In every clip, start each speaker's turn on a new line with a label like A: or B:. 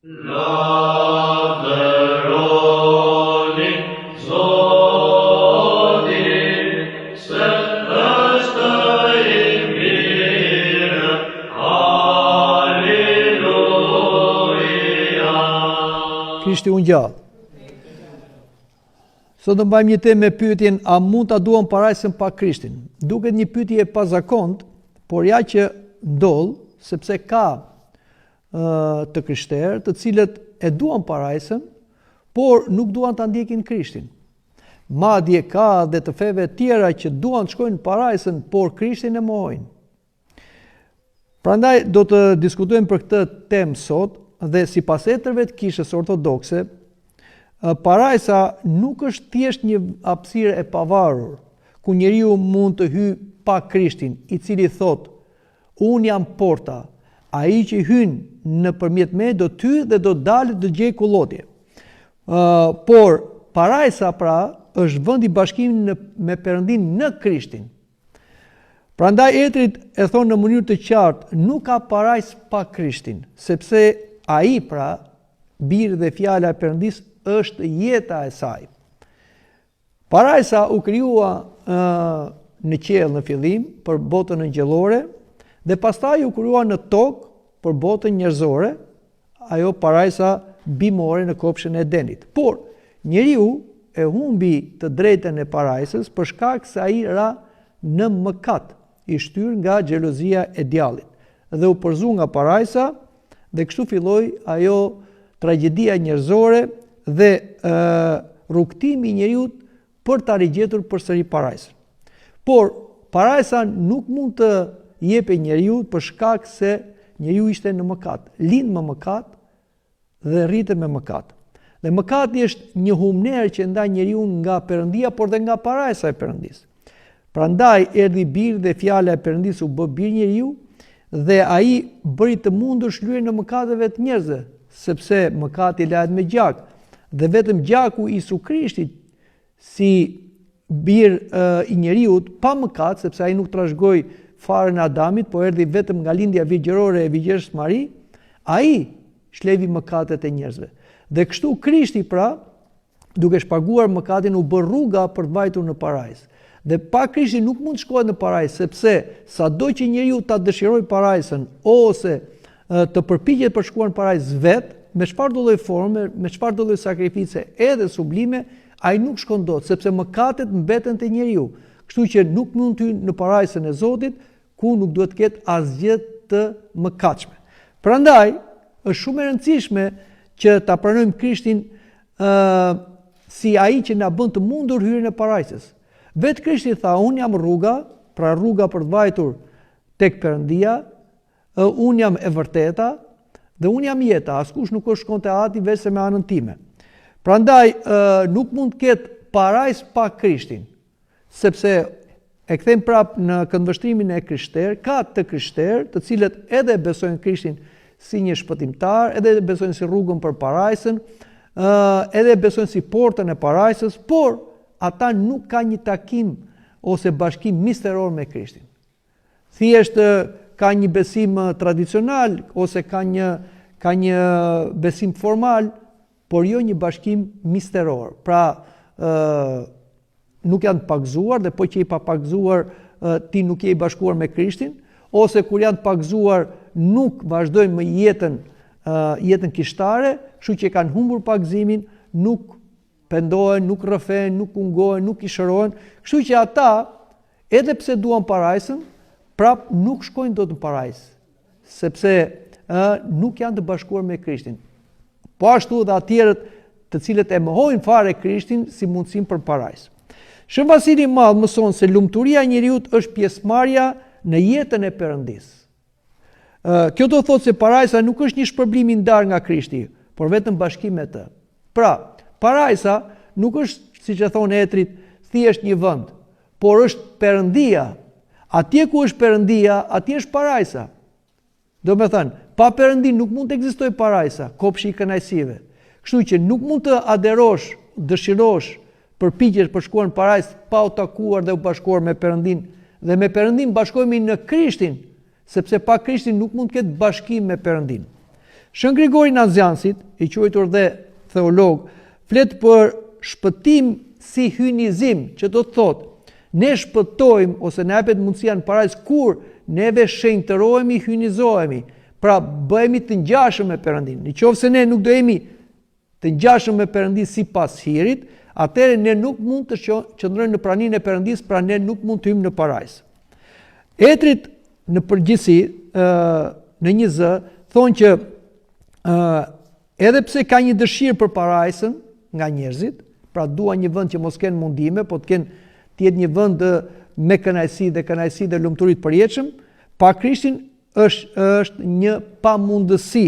A: Lavdëroni Zotin, se është i mirë, Halleluja.
B: Krishti unë gjallë. Sot do mbajmë një temë me pyetjen a mund ta duam parajsën pa Krishtin? Duket një pyetje e pazakont, por ja që ndodh, sepse ka të krishterë të cilët e duan parajsën, por nuk duan ta ndjekin Krishtin. Madje ka dhe të feve tjera që duan të shkojnë parajsën, por Krishtin e mohojnë. Prandaj do të diskutojmë për këtë temë sot dhe sipas etrëve të Kishës Ortodokse, parajsa nuk është thjesht një hapësirë e pavarur, ku njeriu mund të hyjë pa Krishtin, i cili thotë: "Unë jam porta, ai që hyn nëpërmjet me do të hyjë dhe do të dalë të gjejë kullotje." Por parajsa pra është vendi i bashkimit me Perëndin në Krishtin. Prandaj etrit e thonë në mënyrë të qartë, nuk ka parajsë pa Krishtin, sepse ai pra, biri dhe fjala e Perëndis është jeta e saj. Parajsa u krijua në qiell në fillim për botën angjëllore dhe pastaj u krijua në tokë për botën njerëzore, ajo parajsa bimore në kopshën e Edenit. Por njeriu e humbi të drejtën e parajsës për shkak se ai ra në mëkat, i shtyr nga xhelozia e djallit dhe u përzu nga parajsa dhe kështu filloi ajo tragjedia njerëzore dhe rrugtimi i njeriu për ta rigjetur përsëri parajsën. Por parajsa nuk mund të jepë njeriu për shkak se njeriu ishte në mëkat, lind me mëkat dhe rritet me mëkat. Dhe mëkati është një humner që nda njeriu nga Perëndia, por dhe nga parajsa e Perëndis. Prandaj erdhi biri dhe fjala e Perëndis u bë bir njeriu dhe ai bëri të mundur shlyerjen e mëkateve të njerëzve, sepse mëkati lahet me gjak. Dhe vetëm gjaku i Isu Krishtit si bir i njeriut pa mëkat, sepse ai nuk trashëgoi farën e Adamit, po erdhi vetëm nga lindja vigjërore e Virgjërës Mari, ai shlevi mëkatet e njerëzve. Dhe kështu Krishti pra, duke shpaguar mëkatin, u bë rruga për të vajtur në parajsë. Dhe pa Krishtin nuk mund të shkohet në parajsë, sepse sado që njeriu ta dëshiroj parajsën ose të përpiqet për shkuar në parajsë vetë, me çfarë do lloj forme, me çfarë do lloj sakrifice edhe sublime, ai nuk shkon dot, sepse mëkatet mbeten te njeriu. Kështu që nuk mund të hyjë në parajsën e Zotit, ku nuk duhet të ketë asgjë të mëkatshme. Prandaj është shumë e rëndësishme që ta pranojmë Krishtin si ai që na bën të mundur hyrjen e parajsës. Vetë Krishti tha: "Unë jam rruga", pra rruga për të vajtur tek Perëndia, "Unë jam e vërteta dhe unë jam jeta, askush nuk është shkon te Ati veçse me anën time." Prandaj nuk mund të ketë parajsë pa Krishtin, sepse e kthem prap në këndvështrimin e krishterë, ka të krishterë të cilët edhe besojnë Krishtin si një shpëtimtar, edhe besojnë si rrugën për parajsën, edhe besojnë si portën e parajsës, por ata nuk kanë një takim ose bashkim misteror me Krishtin. Thjesht ka një besim tradicional ose ka një besim formal, por jo një bashkim misteror. Pra, nuk janë të pagzuar dhe po që i pa pagzuar ti nuk je i bashkuar me Krishtin, ose kur janë të pagzuar nuk vazhdojnë më jetën kishtare, kështu që kanë humbur pagzimin, nuk pendohen, nuk rrëfen, nuk ungohen, nuk ishërohen, kështu që ata, edhe pse duan parajsën, prap nuk shkojnë dot në parajsë, sepse nuk janë të bashkuar me Krishtin. Po ashtu dhe atjerët të cilët e mohojnë fare Krishtin si mundësim për parajsë. Shën Vasili i Madh mëson se lumturia e njeriut është pjesëmarrja në jetën e Perëndisë. Kjo do thotë se parajsa nuk është një shpërblim i ndarë nga Krishti, por vetëm bashkim me të. Pra, parajsa nuk është, siç e thonë etrit, thjesht një vend, por është Perëndia. Atje ku është Perëndia, atje është parajsa. Do me thënë, pa Perëndin nuk mund të ekzistojë parajsa, kopshi i kënaqësive. Kështu që nuk mund të aderosh, dëshirosh, përpiqesh për shkuar në parajsë pa u takuar dhe u bashkuar me Perëndin. Dhe me Perëndin bashkohemi në Krishtin, sepse pa Krishtin nuk mund të ketë bashkim me Perëndin. Shën Grigori Naziansit, i quajtur dhe theolog, flet për shpëtim si hynizim, që do të thotë ne shpëtojmë ose na jepet mundësia në parajs kur neve shenjtërohemi, hynizohemi, pra bëhemi të ngjashëm me Perëndin. Nëse ne nuk do jemi të ngjashëm me Perëndin sipas hirit, atëherë ne nuk mund të qëndrojmë në praninë e Perëndis, pra ne nuk mund të hyjmë në parajs. Etrit në përgjithësi, në një zë, thonë që edhe pse ka një dëshirë për parajsën nga njerëzit, pra dua një vend që mos kenë mundime, po të jetë një vend me kënaqësi dhe lumturi të përjetshëm, pa Krishtin është një pamundësi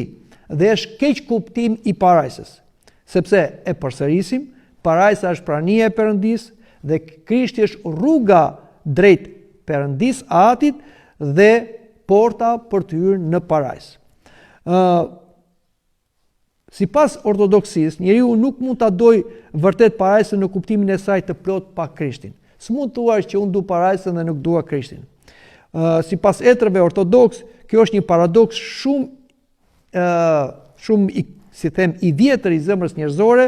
B: dhe është keq kuptim i parajsës. Sepse e përsërisim, parajsa është prania e Perëndis dhe Krishti është rruga drejt Perëndis Atit dhe porta për të hyrë në parajs. Sipas ortodoksisë, njeriu nuk mund ta dojë vërtet parajsën në kuptimin e saj të plot pa Krishtin. S'mund thuar që unë du parajsën dhe nuk dua Krishtin. Sipas etrëve ortodoks, kjo është një paradoks shumë i vjetër i zemrës njerëzore.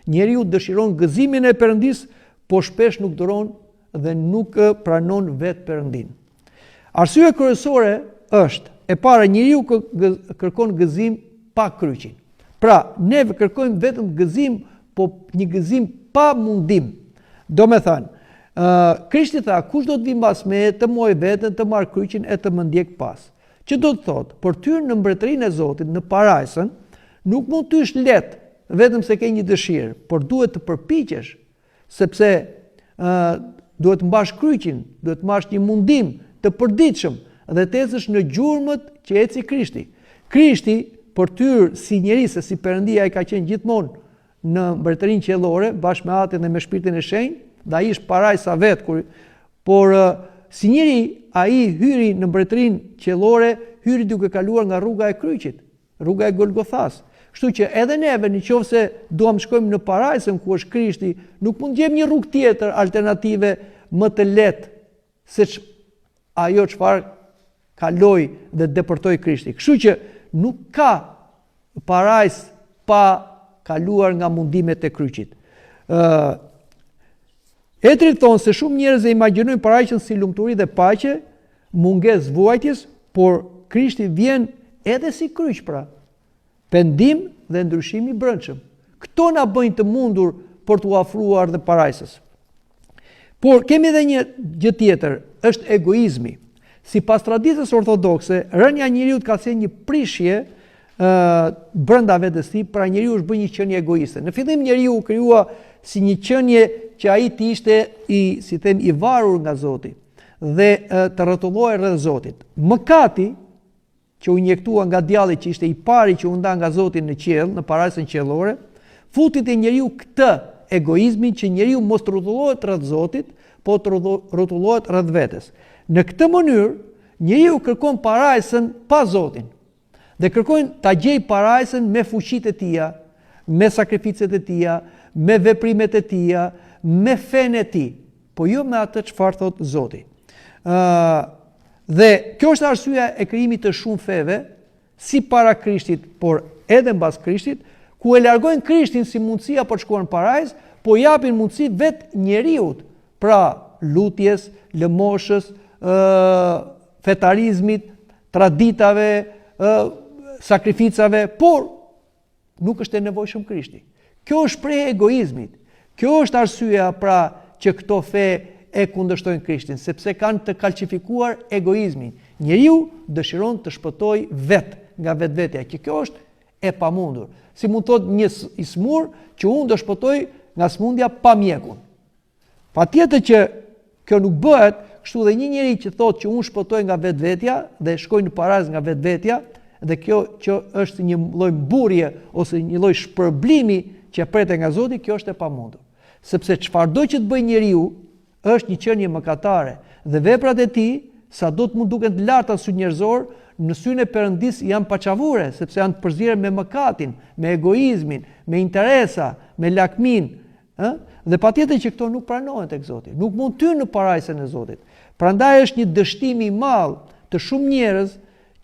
B: Njeriu dëshiron gëzimin e Perëndis, po shpesh nuk duron dhe nuk pranon vetë Perëndin. Arsyeja kryesore është, e para, njeriu kërkon gëzim pa kryqin. Pra, ne kërkojmë vetëm gëzim, po një gëzim pa mundim. Do me thënë, Krishti tha, kush do të vi mbas me të moj vetën, të marrë kryqin e të më ndjek pas. Që do të thotë, për të hyrë në mbretërinë e Zotit, në parajsën, nuk mund të ish lehtë vetëm se ke një dëshirë, por duhet të përpiqesh, sepse duhet të mbash kryqin, duhet të marrësh një mundim të përditshëm dhe të ecësh në gjurmët që eci Krishti. Krishti, për të hyrë si njeri, se si Perëndia ai ka qenë gjithmonë në mbretërinë qiellore, bashkë me Atin dhe me Shpirtin e Shenjtë, dhe ai është parajsa vetë, por si njeri ai hyri në mbretërinë qiellore, hyri duke kaluar nga rruga e kryqit, rruga e Golgothas. Kështu që edhe neve, nëse duam shkojmë në parajsën ku është Krishti, nuk mund gjejmë një rrugë tjetër alternative më të lehtë se ajo çfarë kaloi dhe depërtoi Krishti. Kështu që nuk ka parajsë pa kaluar nga mundimet e kryqit. Etrit thonë se shumë njerëz e imagjinojnë parajsën si lumturi dhe paqe, mungesë vuajtjes, por Krishti vjen edhe si kryq, pra, pendim dhe ndryshim i brendshëm. Këto na bëjnë të mundur për t'u afruar dhe parajsës. Por kemi edhe një gjë tjetër, është egoizmi. Sipas traditës ortodokse, rënia e njeriu ka thënë një prishje brenda vetes tij, pra njeriu është bërë një qenie egoiste. Në fillim njeriu u krijua si një qenie që ai të ishte i varur nga Zoti dhe të rrotullohej rreth Zotit. Mëkati që u injektua nga djalli që ishte i pari që u nda nga Zoti në qiell, në parajsën qiellore, futi te njeriu këtë egoizmin që njeriu mos të rrotullohet rreth Zotit, po të rrotullohet rreth vetes. Në këtë mënyrë, njeriu kërkon parajsën pa Zotin. Dhe kërkon ta gjej parajsën me fuqitë e tija, me sakrificet e tija, me veprimet e tija, me fenë e tij, po jo me atë çfarë thot Zoti. Dhe kjo është arsyeja e krijimit të shumë feve, si para Krishtit, por edhe mbas Krishtit, ku e largojnë Krishtin si mundësia për të shkuar në parajsë, po japin mundësi vetë njeriut, pra lutjes, lëmoshës, fetarizmit, traditave, sakrificave, por nuk është e nevojshëm Krishti. Kjo është prej egoizmit. Kjo është arsyeja pra që këto fe e kundërshtojnë Krishtin, sepse kanë të kalcifikuar egoizmin. Njeriu dëshiron të shpëtojë vetë nga vetvetja, që kjo është e pamundur. Si mund thot një i smur që unë do shpëtoj nga smundja pa mjekun. Patjetër që kjo nuk bëhet, kështu dhe një njeri që thot që unë shpëtoj nga vetvetja dhe shkoj në parajsë nga vetvetja, dhe kjo që është një lloj mburje ose një lloj shpërblimi që pretet nga Zoti, kjo është e pamundur. Sepse çfarëdo që të bëjë njeriu është një qenie mëkatare dhe veprat e tij, sado të mund duken të larta sy njerëzor, në syrin e Perëndis janë pachavure, sepse janë të përzierë me mëkatin, me egoizmin, me interesa, me lakmin, dhe patjetër që këto nuk pranohen tek Zoti. Nuk mund të hyjnë në parajsën e Zotit. Prandaj është një dështim i madh të shumë njerëz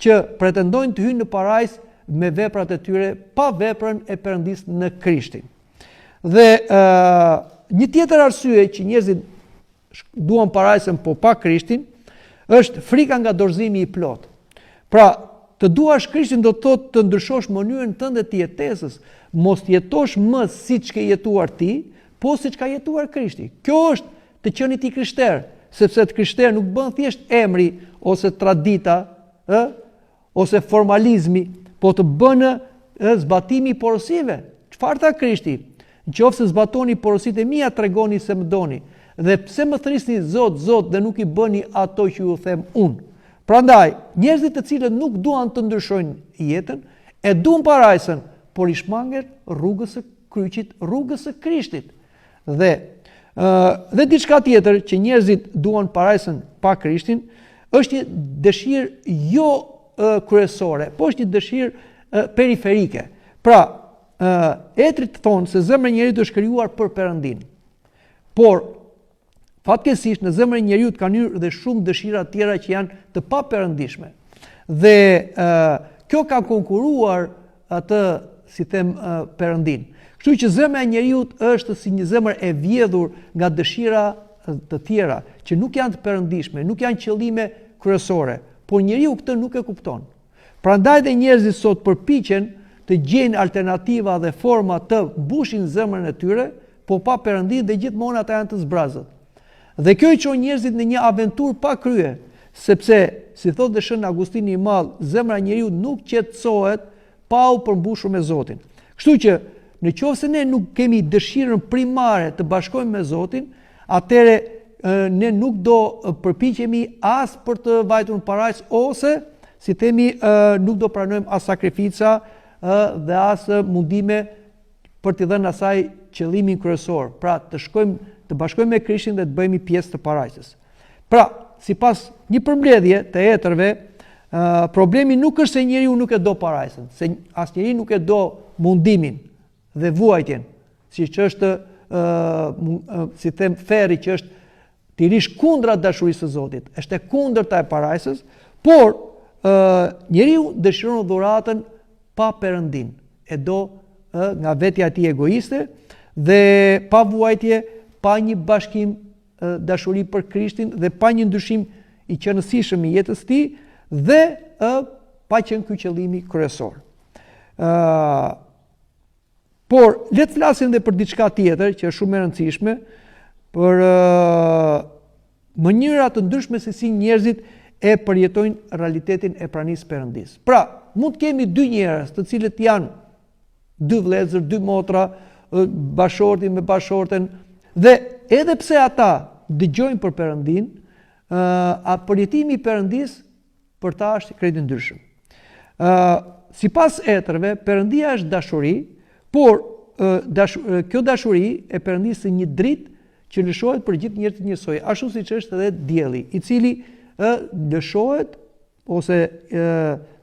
B: që pretendojnë të hyjnë në parajsë me veprat e tyre pa veprën e Perëndis në Krishtin. Dhe një tjetër arsye që njerëzit duan parajsën po pa Krishtin është frika nga dorëzimi i plot. Pra, të duash Krishtin do të thotë të ndryshosh mënyrën tënde të jetesës, mos jetosh më siç ke jetuar ti, po siç ka jetuar Krishti. Kjo është të qenë ti krishter, sepse të krishter nuk bën thjesht emri ose tradita, ose formalizmi, po të bën zbatimi i porosive. Çfarë tha Krishti? Nëse zbatoni porositë e mia, tregoni se më doni. Dhe pse më thrisni Zot, Zot dhe nuk i bëni ato që ju them unë. Prandaj, njerëzit të cilët nuk duan të ndryshojnë jetën, e duan parajsën, por i shmangen rrugës së kryqit, rrugës së Krishtit. Dhe diçka tjetër që njerëzit duan parajsën pa Krishtin, është një dëshirë jo kryesore, po është një dëshirë periferike. Pra, etrit thonë se zemra e njerit është krijuar për Perëndin. Por fatkeqësisht në zemrën e njeriu ka hyrë dhe shumë dëshira të tjera që janë të paperëndishme. Dhe kjo ka konkuruar atë, si them, Perëndin. Kështu që zemra e njeriu është si një zemër e vjedhur nga dëshira të tjera që nuk janë të perëndishme, nuk janë qëllime kryesore, por njeriu këtë nuk e kupton. Prandaj dhe njerëzit sot përpiqen të gjejnë alternativa dhe forma të mbushin zemrën e tyre, po pa Perëndin dhe gjithmonë ata janë të zbrazët. Dhe kjo i çon njerëzit në një aventurë pa krye, sepse, si thotë dhe Shën Augustini i Madh, zemra e njeriu nuk qetësohet pa u përmbushur me Zotin. Kështu që nëse ne nuk kemi dëshirën primare të bashkohemi me Zotin, atëherë ne nuk do përpiqemi as për të vajtur në parajs, ose, si themi, nuk do pranojmë as sakrifica dhe as mundime për t'i dhënë asaj qëllimin kryesor, pra të bashkojmë me Krishtin dhe të bëhemi pjesë të parajsës. Pra, sipas një përmbledhje të etërve, problemi nuk është se njeriu nuk e do parajsën, se asnjëri nuk e do mundimin dhe vuajtjen, siç është si them ferri që është të rish kundra dashurisë së Zotit, është e kundërta e parajsës, por njeriu dëshiron dhuratën pa Perëndin, e do nga vetja e tij egoiste dhe pa vuajtje, pa një bashkim dashuri për Krishtin dhe pa një ndryshim i qenësishëm i jetës së tij dhe pa qenë ky qëllimi kryesor. Por le të flasim edhe për diçka tjetër që është shumë e rëndësishme, për mënyra të ndryshme se si njerëzit e përjetojnë realitetin e pranisë Perëndis. Pra, mund të kemi dy njerëz të cilët janë dy vëllezër, dy motra, bashorti me bashorten, dhe edhe pse ata dëgjojnë për Perëndin, përjetimi i Perëndis për ta është krejt ndryshëm. Sipas etërve, Perëndia është dashuri, por kjo dashuri e Perëndisë është një dritë që lëshohet për gjithë njerëzit njësoj, ashtu siç është edhe dielli, i cili lëshohet ose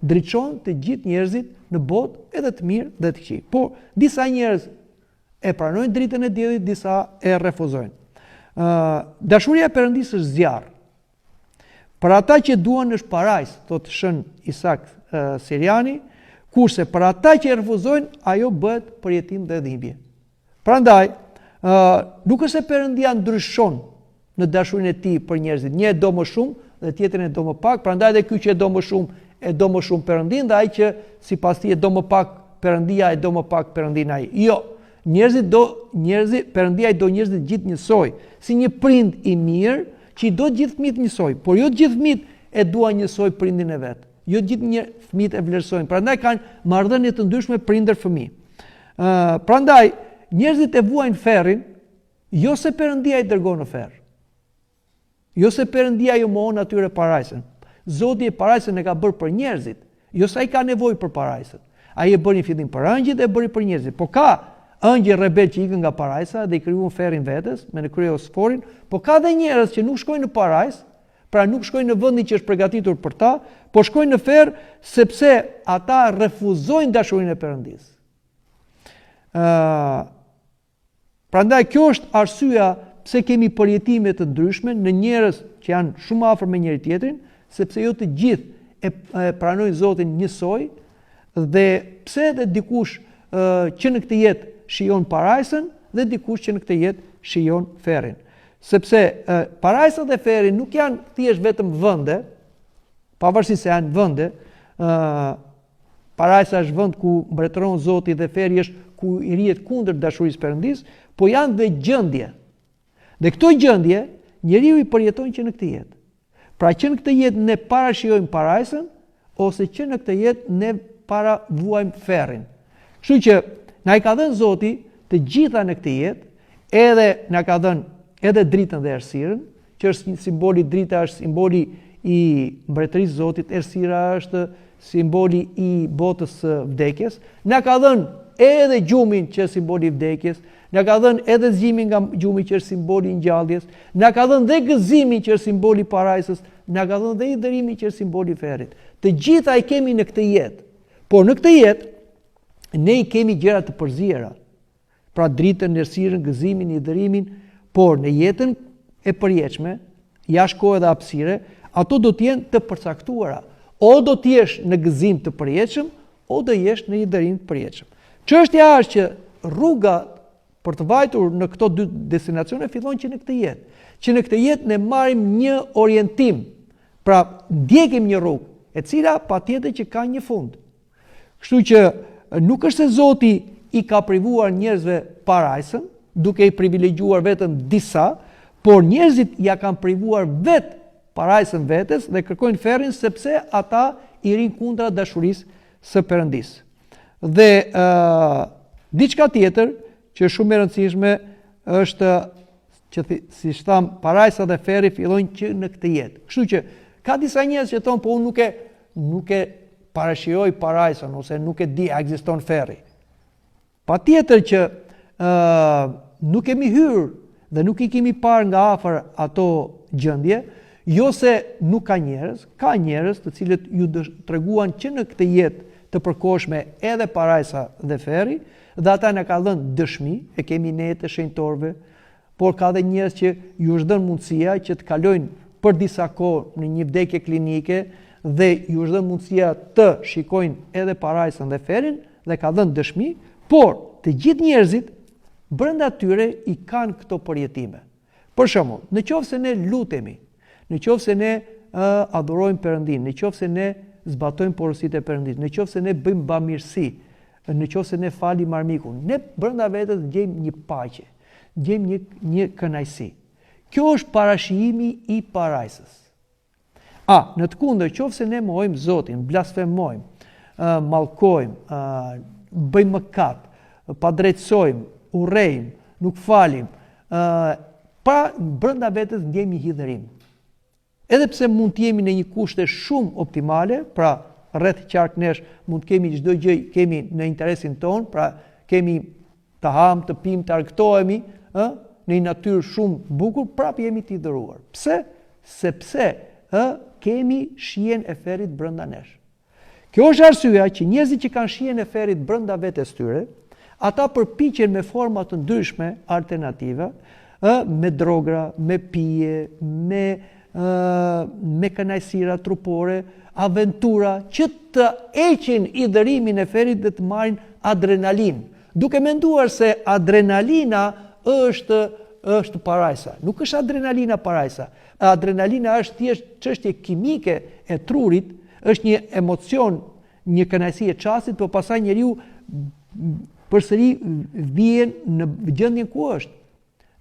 B: drejton të gjithë njerëzit në botë, edhe të mirë dhe të këqij. Por disa njerëz e pranojnë dritën e diellit, disa e refuzojnë. Dashuria e Perëndisë është zjarr. Për ata që duan është parajs, thotë Shën Isak Siriani, kurse për ata që e refuzojnë, ajo bëhet përjetim dhe dhimbje. Prandaj, nuk është se Perëndia ndryshon në dashurinë e tij për njerëzit. Një e do më shumë dhe tjetrin e do më pak, prandaj edhe ky që e do më shumë Perëndin, dhe ai që sipas tij e do më pak Perëndia, e do më pak Perëndin ai. Jo, Perëndia i do njerëzit gjithë njësoj, si një prind i mirë që i do gjithë fëmijët njësoj, por jo gjithë fëmijët e duan njësoj prindin e vet. Jo gjithë fëmijët e vlerësojnë. Prandaj kanë marrëdhënie të ndryshme prindër-fëmijë. Prandaj njerëzit e vuajnë ferrin, jo se Perëndia i dërgon në ferr. Jo se Perëndia ju mohon atyre parajsën. Zoti e parajsën e ka bërë për njerëzit, jo se ai ka nevojë për parajsën. Ai e bëri fillim për angjëjt dhe e bëri për njerëzit. Po ka angjëj rebel që ikën nga parajsa dhe i krijuan ferrin vetes me në kryosforin, po ka dhe njerëz që nuk shkojnë në parajsë, pra nuk shkojnë në vendin që është përgatitur për ta, po shkojnë në ferr sepse ata refuzojnë dashurinë e Perëndisë. Prandaj kjo është arsyeja pse kemi përjetime të ndryshme në njerëz që janë shumë afër me njëri tjetrin, sepse jo të gjithë e pranojnë Zotin njësoj dhe pse dhe dikush që në këtë jetë shijon parajsën dhe dikush që në këtë jetë shijon ferrin. Sepse parajsa dhe ferri nuk janë thjesht vetëm vende, pavarësisht se janë vende, parajsa është vend ku mbretëron Zoti dhe ferri është ku i rrihet kundër dashurisë Perëndis, po janë dhe gjendje. Dhe këto gjendje njeriu i përjeton që në këtë jetë. Pra që në këtë jetë ne parashijojmë parajsën ose që në këtë jetë ne para vuajmë ferrin. Kështu që na i ka dhënë Zoti të gjitha në këtë jetë, edhe na ka dhënë edhe dritën dhe errësirën, që është një simboli, drita është simboli i mbretërisë Zotit, errësira është simboli i botës së vdekjes. Na ka dhënë edhe gjumin që është simboli i vdekjes, na ka dhënë edhe zgjimin nga gjumi që është simboli i ngjalljes, na ka dhënë dhe gëzimin që është simboli i parajsës, na ka dhënë dhe i dërimin që është simboli i ferrit. Të gjitha i kemi në këtë jetë. Por në këtë jetë ne i kemi gjëra të përziera. Pra dritën, errësirën, gëzimin, i dërimin, por në jetën e përjetshme, jashtë kohë dhe hapësire, ato do të jenë të përcaktuara. O do të jesh në gëzim të përjetshëm, o do jesh në i dërim të përjetshëm. Çështja është që rruga për të vajtur në këto dy destinacione fillon që në këtë jetë. Që në këtë jetë ne marrim një orientim, pra ndjekim një rrugë, e cila patjetër që ka një fund. Kështu që nuk është se Zoti i ka privuar njerëzve parajsën, duke i privilegjuar vetëm disa, por njerëzit ja kanë privuar vetë parajsën vetes dhe kërkojnë ferrin sepse ata i rinë kundra dashurisë së Perëndis. Dhe diçka tjetër që shumë e rëndësishme është që si tham parajsa dhe ferri fillojnë që në këtë jetë. Kështu që ka disa njerëz që thonë po unë nuk e parashijoj parajsën ose nuk e di a ekziston ferri. Patjetër që nuk kemi hyrë dhe nuk i kemi parë nga afër ato gjendje, jo se nuk ka njerëz të cilët ju treguan që në këtë jetë të përkohshme edhe parajsa dhe ferri, dhe ata na ka dhënë dëshmi, e kemi ne të shenjtorëve, por ka dhe njerëz që ju është dhënë mundësia që të kalojnë për disa kohë në një vdekje klinike dhe ju është dhënë mundësia të shikojnë edhe parajsën dhe ferrin dhe ka dhënë dëshmi, por të gjithë njerëzit brenda tyre i kanë këto përjetime. Për shembull, në qoftë se ne lutemi, në qoftë se ne adhurojmë Perëndin, në qoftë se ne zbatojmë porositë e Perëndis, në qoftë se ne bëjmë bamirësi, në qoftë se ne falim armikun, ne brenda vetes gjejmë një paqe, gjejmë një kënaqësi. Kjo është parashijimi i parajsës. Në të kundër, qoftë se ne mohojmë Zotin, blasfemojmë, mallkojmë, bëjmë mëkat, padrejtësojmë, urrejmë, nuk falim, brenda vetes ndjejmë një hidhërim. Edhe pse mund të jemi në një kushte shumë optimale, pra rreth qark nesh mund të kemi çdo gjë kemi në interesin ton, pra kemi të ham, të pim, të argëtohemi, në një natyrë shumë bukur, prapë jemi të hidhëruar. Pse? Sepse kemi shijen e ferrit brenda nesh. Kjo është arsyeja që njerëzit që kanë shijen e ferrit brenda vetes tyre, ata përpiqen me forma të ndryshme alternative, me drogra, me pije, me kënaqësira trupore, aventura, që të heqin i dërimin e ferrit dhe të marrin adrenalin, duke menduar se adrenalina është parajsa. Nuk është adrenalina parajsa. Adrenalina është thjesht çështje kimike e trurit, është një emocion, një kënaqësi e çastit, por pastaj njeriu përsëri vjen në gjendjen ku është,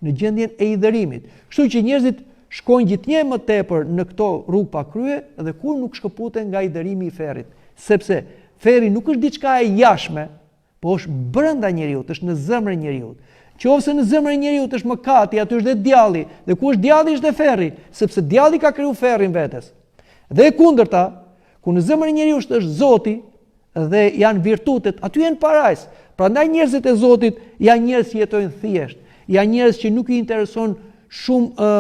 B: në gjendjen e i dërimit. Kështu që njerëzit shkojnë gjithnjë më tepër në këto rrugë pa krye dhe kur nuk shkëputen nga i dërimi i ferrit, sepse ferri nuk është diçka e jashtme, po është brenda njeriut, është në zemrën e njeriut. Qofse në zemrën e njeriut është mëkati, aty është dhe djalli, dhe ku është djalli është dhe ferri, sepse djalli ka kriju ferrin vetes. Dhe e kundërta, ku në zemrën e njeriut është Zoti dhe janë virtutet, aty janë parajs. Prandaj njerëzit e Zotit janë njerëz që jetojnë thjesht, janë njerëz që nuk i intereson shumë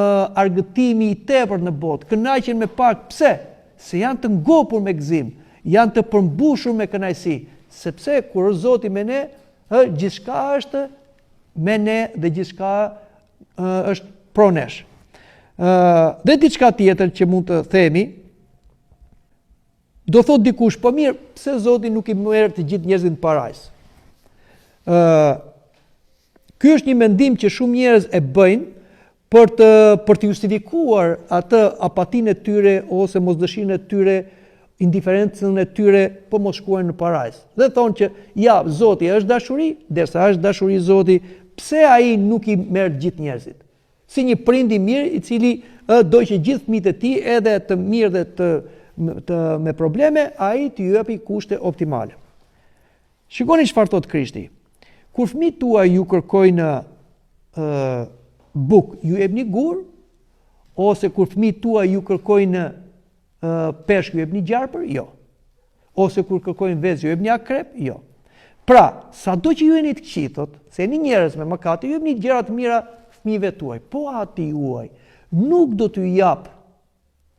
B: argëtimi i tepër në botë, kënaqen me pak. Pse? Se janë të ngopur me gëzim, janë të përmbushur me kënaqësi, sepse kur është Zoti me ne, gjithçka është me ne dhe gjithçka është pro nesh. Dhe diçka tjetër që mund të themi Do thot dikush, po mirë, pse Zoti nuk i merr të gjithë njerëzit në parajs? Ky është një mendim që shumë njerëz e bëjnë për të justifikuar atë apatinë e tyre ose mosdëshirën e tyre, indiferencën e tyre për mos shkuar në parajs. Dhe thonë që ja, Zoti është dashuri, derisa është dashuri Zoti, pse ai nuk i merr gjithë njerëzit? Si një prind i mirë i cili do që gjithë fëmijët e tij, edhe të mirë dhe me probleme, ai t'i japi kushte optimale. Shikoni çfarë thot Krishti. Kur fëmijët tuaj ju kërkojnë buk, ju jepni gur, ose kur fëmijët tuaj ju kërkojnë peshk, ju jepni gjarpër? Jo. Ose kur kërkojnë vezë, ju jepni akrep? Jo. Pra, sado që ju jeni të këqitët, se jeni njerëz me mëkate, ju jepni gjëra të mira fëmijëve tuaj. Po ati juaj nuk do t'ju jap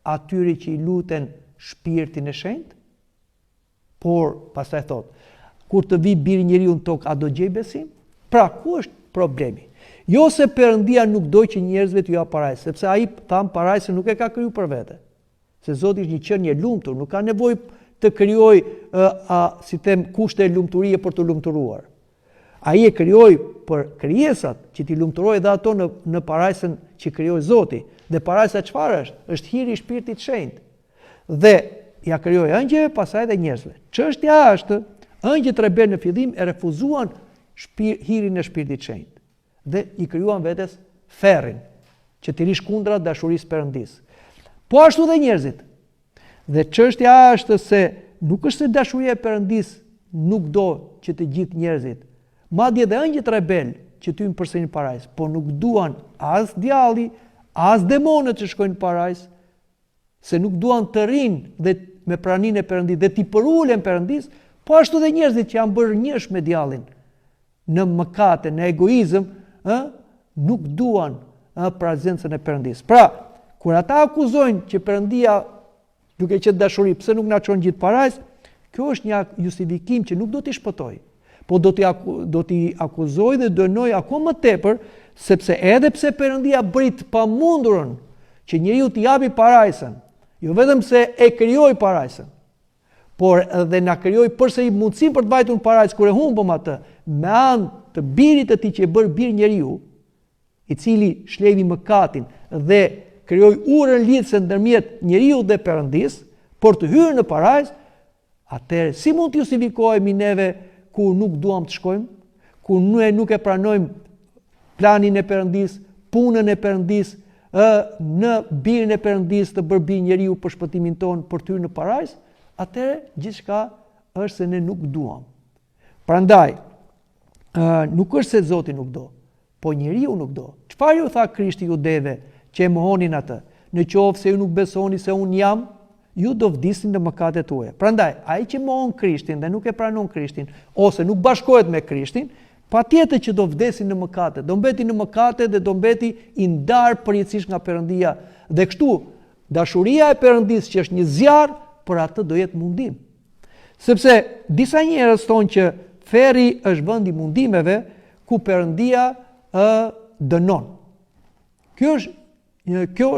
B: atyre që i luten shpirtin e shenjtë? Por, pastaj thot, kur të vi biri njeriu në tokë, a do gjej besim? Pra, ku është problemi? Jo se Perëndia nuk do që njerëzve t'ju jap parajs, sepse ai tham parajsën nuk e ka kriju për vete. Se Zoti është një qenie e lumtur, nuk ka nevojë të krijoj si them kushte e lumturie për të lumturuar. Ai e krijoi për krijesat që t'i lumturojë dhe ato në parajsën që krijoi Zoti. Dhe parajsa çfarë është? Është hiri i Shpirtit të Shenjtë. Dhe ja krijoi angjëve, pastaj edhe njerëzve. Çështja është, angjët rebel në fillim e refuzuan hirin e Shpirtit të Shenjtë dhe i krijuan vetes ferrin që t'i rish kundra dashurisë Perëndis. Po ashtu dhe njerëzit. Dhe çështja është se nuk është se dashuria e Perëndis nuk do që të gjithë njerëzit, madje edhe angjët rebel që ty në përsërin parajs, po nuk duan as djalli, as demonët që shkojnë në parajs, se nuk duan të rinë dhe me praninë e Perëndis dhe t'i përulen Perëndis, po ashtu dhe njerëzit që janë bërë njësh me djallin në mëkate, në egoizëm, nuk duan prezencën e Perëndis. Pra, kur ata akuzojnë që Perëndia duke qenë dashuri, pse nuk na çon gjithë parajs, kjo është një justifikim që nuk do t'i shpëtoj, po do t'i akuzoj dhe dënoj akoma më tepër, sepse edhe pse Perëndia bëri të pamundurën që njeriu t'i japi parajsën, jo vetëm se e krijoi parajsën, por edhe na krijoi përsëri mundësinë për të vajtur në parajs kur e humbëm atë, me anë të birit të tij që e bër bir njeriu, i cili shlevi mëkatin dhe krijoi urën lidhëse ndërmjet njeriu dhe Perëndis për të hyrë në parajs, atëherë si mund të justifikohemi neve ku nuk duam të shkojmë, ku ne nuk e pranojmë planin e Perëndis, punën e Perëndis, në birin e Perëndis të bërë bir njeriu për shpëtimin ton për të hyrë në parajs, atëherë gjithçka është se ne nuk duam. Prandaj, nuk është se Zoti nuk do, po njeriu nuk do. Çfarë ju tha Krishti judeve që e mohonin atë? Në qoftë se ju nuk besoni se unë jam, ju do vdisni në mëkatet tuaja. Prandaj, ai që mohon Krishtin dhe nuk e pranon Krishtin, ose nuk bashkohet me Krishtin, patjetër që do vdesin në mëkate, do mbeti në mëkate dhe do mbeti i ndarë përjetësisht nga Perëndia. Dhe kështu, dashuria e Perëndis që është një zjarr, për atë do jetë mundim. Sepse disa njerëz thonë që ferri është vend i mundimeve ku Perëndia dënon. Kjo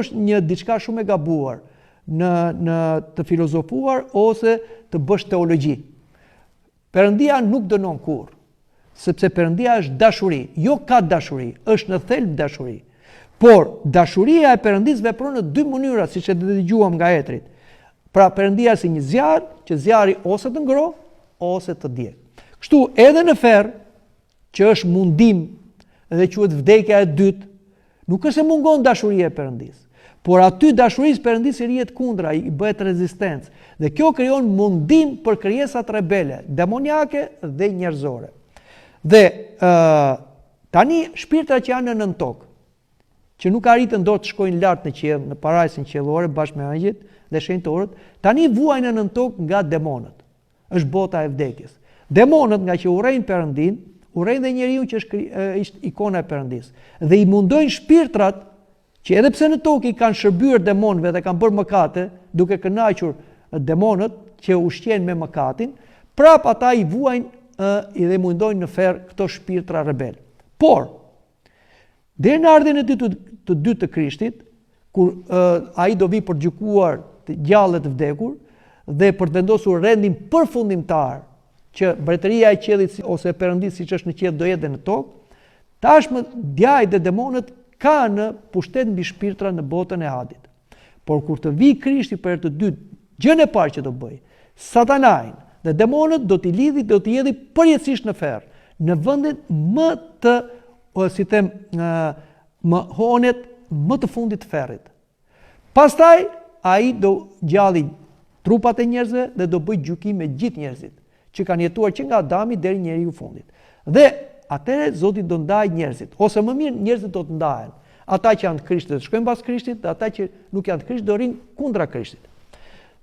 B: është një diçka shumë e gabuar në të filozofuar ose të bësh teologji. Perëndia nuk dënon kurrë, sepse Perëndia është dashuri, jo ka dashuri, është në thelb dashuri. Por dashuria e Perëndis vepron në dy mënyra, siç e dëgjuam nga Etrit. Pra Perëndia si një zjarr, që zjarri ose të ngroh ose të djeg. Kështu edhe në ferr, që është mundim dhe quhet vdekja e dytë, nuk është se mungon dashuria e Perëndis, por aty dashurisë Perëndis i rihet kundra, i bëhet rezistencë. Dhe kjo krijon mundim për krijesat rebele, demoniake dhe njerëzore. Dhe tani shpirtrat që janë në nën tokë, që nuk arritën dot të shkojnë lart në qiell, në parajsin qiellore bashkë me angjëjt dhe shenjtorët, tani vuajnë në nën tokë nga demonët. Është bota e vdekjes. Demonët nga që urrejnë Perëndin, urrejnë dhe njeriu që është ikona e Perëndis. Dhe i mundojnë shpirtrat që edhe pse në tokë i kanë shërbyer demonëve dhe kanë bërë mëkate, duke kënaqur demonët që ushqejnë me mëkatin, prap ata i vuajnë dhe mundojnë në ferr këto shpirtra rebel. Por deri në ardhjen e të dytë të Krishtit, kur ai do vi për gjykuar të gjallët të vdekur dhe për të vendosur rendin përfundimtar që mbretëria e qiellit ose e Perëndis siç është në qiell do jetë në tokë, tashmë djajt dhe demonët kanë pushtet mbi shpirtra në botën e Hadit. Por kur të vi Krishti për herë të dytë, gjën e parë që do bëj, Satanajin dhe demonët do t'i lidhi, do t'i hedhë përjetësisht në ferr, në vendet më të, si them, më honet më të fundit të ferrit. Pastaj ai do gjalli trupat e njerëzve dhe do bëj gjykim me gjithë njerëzit që kanë jetuar që nga Adami deri në njeriu fundit. Dhe atëherë Zoti do ndajë njerëzit, ose më mirë njerëzit do të ndahen. Ata që janë të Krishtit do shkojnë pas Krishtit, dhe ata që nuk janë të Krishtit do rinë kundra Krishtit.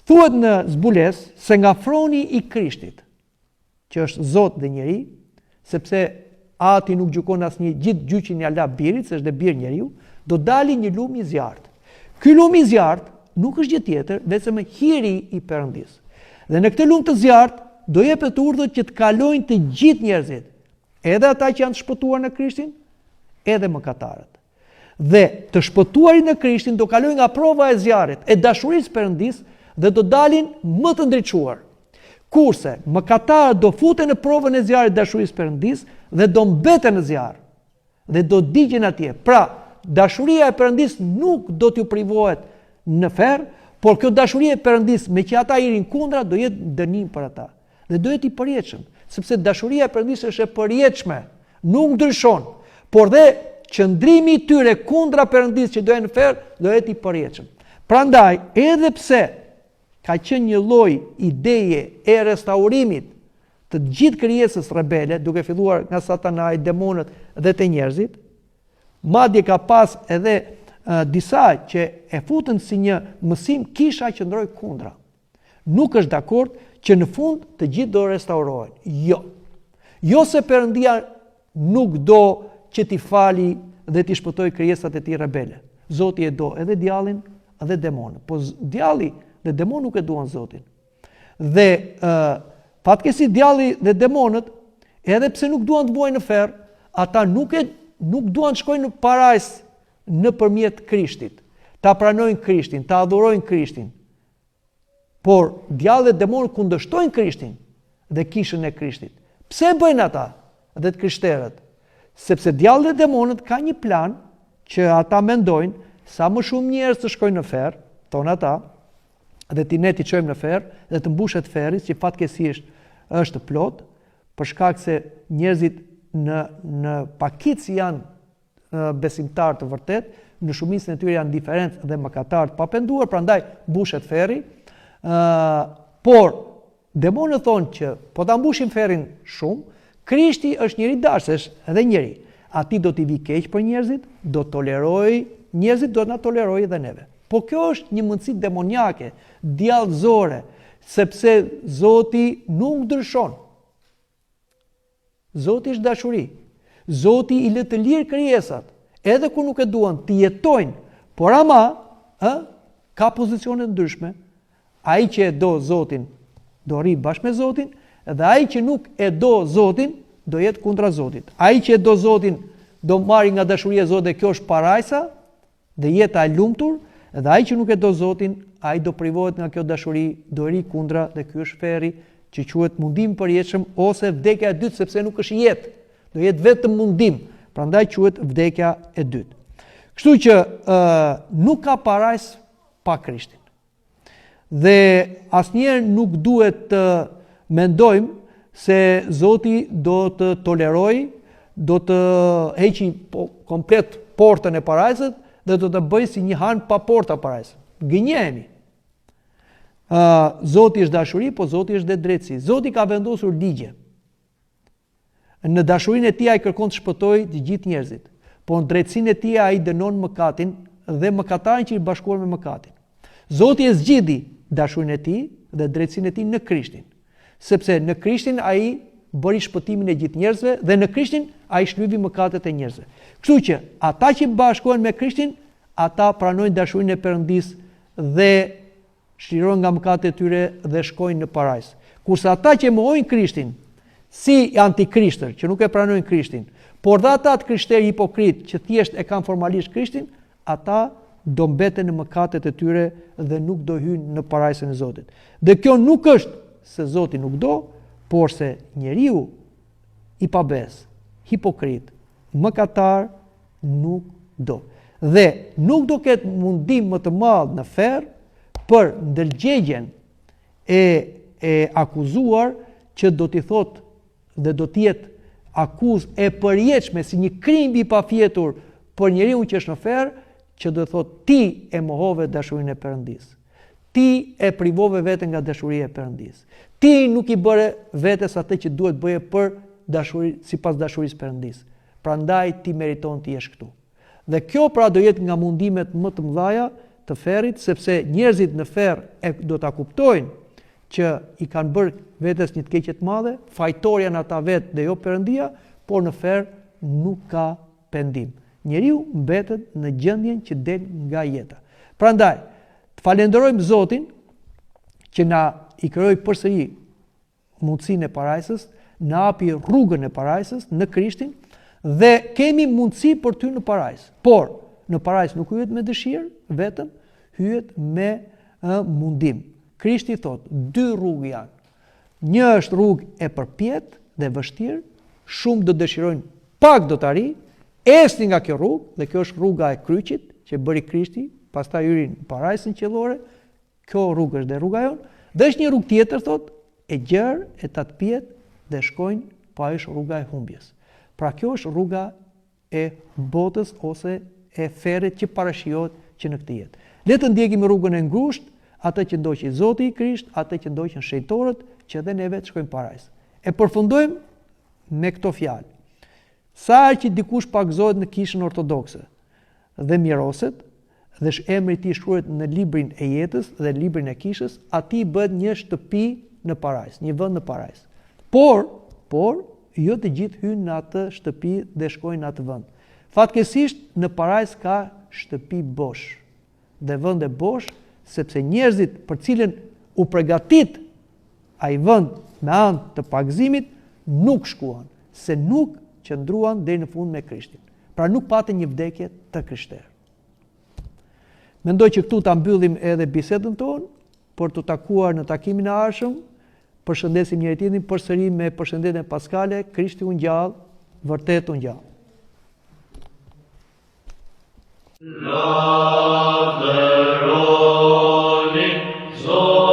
B: Thuhet në zbules se nga froni i Krishtit, që është Zot dhe njeri, sepse Ati nuk gjykon asnjë, gjithë gjyqin ja la birit, se është dhe bir njeriu, do dali një lum i zjarrt. Ky lum i zjarrt nuk është gjë tjetër vetëm hiri i Perëndis. Dhe në këtë lum të zjarrt do jepet urdhët që të kalojnë të gjithë njerëzit, edhe ata që janë të shpëtuar në Krishtin, edhe mëkatarët. Dhe të shpëtuarit në Krishtin do kalojnë nga prova e zjarrit, e dashurisë Perëndis, dhe do dalin më të ndriçuar. Kurse mëkatarët do futen në provën e zjarrit dashurisë Perëndis dhe do mbeten në zjarr dhe do digjen atje. Pra, dashuria e Perëndis nuk do t'ju privohet në ferr, por kjo dashuri e Perëndis me që ata i rin kundra do jetë dënim për ata dhe do jetë i përjetshëm, sepse dashuria e Perëndis është e përjetshme, nuk ndryshon, por dhe qëndrimi i tyre kundra Perëndis që do jenë në ferr do jetë i përjetshëm. Prandaj, edhe pse ka qenë një lloj ideje e restaurimit të gjithë krijesës rebele, duke filluar nga Satanai, demonët dhe të njerëzit, madje ka pas edhe disa që e futën si një mësim, kisha qëndroi kundra. Nuk është dakord që në fund të gjithë do restaurohen. Jo. Jo se Perëndia nuk do që t'i fali dhe t'i shpëtoj krijesat e tij rebele. Zoti e do edhe djallin edhe demonët. Po djalli dhe demonët nuk e duan Zotin. Dhe fatkeqësi djalli dhe demonët, edhe pse nuk duan të vuajnë në ferr, ata nuk duan të shkojnë në parajs nëpërmjet Krishtit. Ta pranojnë Krishtin, ta adhurojnë Krishtin. Por djalli dhe demonët kundërshtojnë Krishtin dhe kishën e Krishtit. Pse e bëjnë ata dhe të krishterët? Sepse djalli dhe demonët ka një plan që ata mendojnë sa më shumë njerëz të shkojnë në ferr, thonë ata, dhe ne t'i çojmë në ferr dhe të mbushet ferri, që fatkeqësisht është plot, për shkak se njerëzit në pakicë janë besimtarë të vërtet, në shumicën e tyre janë diferencë dhe mëkatarë të papenduar, prandaj mbushet ferri. Por demonët thonë që po ta mbushim ferrin shumë, Krishti është njeri dashësh edhe njeri. Ati do t'i vi keq për njerëzit, do toleroj njerëzit, do na toleroj edhe neve. Po kjo është një mundësi demoniake, djallëzore, sepse Zoti nuk ndryshon. Zoti është dashuri. Zoti i lë të lirë krijesat, edhe kur nuk e duan, të jetojnë, por ama ka pozicione ndryshme. Ai që e do Zotin do rri bashkë me Zotin, dhe ai që nuk e do Zotin do jetë kundra Zotit. Ai që e do Zotin do marri nga dashuria e Zotit, dhe kjo është parajsa dhe jeta e lumtur, dhe ai që nuk e do Zotin, ai do privohet nga kjo dashuri, do ri kundra, dhe ky është ferri që quhet mundim përjetshëm ose vdekja e dytë, sepse nuk është jetë, do jetë vetëm mundim, prandaj quhet vdekja e dytë. Kështu që nuk ka parajs pa Krishtin. Dhe asnjëherë nuk duhet të mendojmë se Zoti do të tolerojë, do të heqi komplet portën e parajsës dhe do të bëjë si një han pa porta parajsë. Gënjehemi. Zoti është dashuri, po Zoti është dhe drejtësi. Zoti ka vendosur ligje. Në dashurinë e tij ai kërkon të shpëtojë të gjithë njerëzit, por në drejtësinë e tij ai dënon mëkatin dhe mëkatarin që i bashkuar me mëkatin. Zoti e zgjidhi dashurinë e tij dhe drejtësinë e tij në Krishtin, sepse në Krishtin ai bëri shpëtimin e gjithë njerëzve dhe në Krishtin ai shlyvi mëkatet e njerëzve. Kështu që ata që bashkohen me Krishtin, ata pranojnë dashurinë e Perëndis dhe shlirohen nga mëkatet e tyre dhe shkojnë në parajs. Kurse ata që mohojnë Krishtin, si antikrishter, që nuk e pranojnë Krishtin, por dhe ata të krishterë hipokrit që thjesht e kanë formalisht Krishtin, ata do mbeten në mëkatet e tyre dhe nuk do hyjnë në parajsën e Zotit. Dhe kjo nuk është se Zoti nuk do, por se njeriu i pabes, hipokrit, mëkatar nuk do. Dhe nuk do ketë mundim më të madh në ferr për ndërgjegjen e akuzuar që do t'i thot dhe do t'jetë akuzë e përjetshme si një krim i pafjetur për njeriu që është në ferr, që do të thot ti e mohove dashurinë e Perëndis. Ti e privove veten nga dashuria e Perëndis. Ti nuk i bëre vetes atë që duhet bëje për dashuri sipas dashurisë Perëndis. Prandaj ti meriton të jesh këtu. Dhe kjo pra do jetë nga mundimet më të mëdha të ferrit, sepse njerëzit në ferr do ta kuptojnë që i kanë bërë vetes një të keqe të madhe, fajtorja në ata vetë dhe jo Perëndia, por në ferr nuk ka pendim. Njeriu mbetet në gjendjen që del nga jeta. Prandaj, të falenderojmë Zotin që na i krijoi përsëri mundësinë e parajsës, na hapi rrugën e parajsës në Krishtin dhe kemi mundësi për ty në parajsë. Por në parajsë nuk hyhet me dëshirë vetëm, hyhet me mundim. Krishti thot, 2 rrugë janë. Një është rrugë e përpjet dhe vështirë, shumë do dëshirojnë, pak do të arrijë, esni nga kjo rrugë, dhe kjo është rruga e kryqit që bëri Krishti, pastaj hyri në parajsën qiellore. Kjo rrugë është dhe rruga jonë. Dhe është një rrugë tjetër, thot, e gjerë, e tatpjet dhe shkojnë pa është rruga e humbjes. Pra kjo është rruga e botës ose e ferrit që parashijohet që në këtë jetë. Le të ndjekim rrugën e ngushtë, atë që ndoqi Zoti i Krisht, atë që ndoqën shejtorët, që edhe ne vetë shkojmë parajsë. E përfundojmë me këto fjalë. Sa herë që dikush pagëzohet në kishën ortodokse dhe miroset, dhe emri i tij shkruhet në librin e jetës dhe librin e kishës, atij bëhet një shtëpi në parajsë, një vend në parajsë. Por jo të gjithë hyjnë në atë shtëpi dhe shkojnë në atë vend. Fatkeqësisht në parajsë ka shtëpi bosh dhe vende bosh, sepse njerëzit për cilën u përgatit ai vend me anë të pagëzimit nuk shkuan, se nuk qëndruan deri në fund me Krishtin. Pra nuk patën një vdekje të krishterë. Mendoj që këtu ta mbyllim edhe bisedën tonë, për të takuar në takimin e ardhshëm. Përshëndesim njëri tjetrin përsëri me përshëndetjen paskale, Krishti u ngjall, vërtet u ngjall.
A: Lavdëroni Zotin.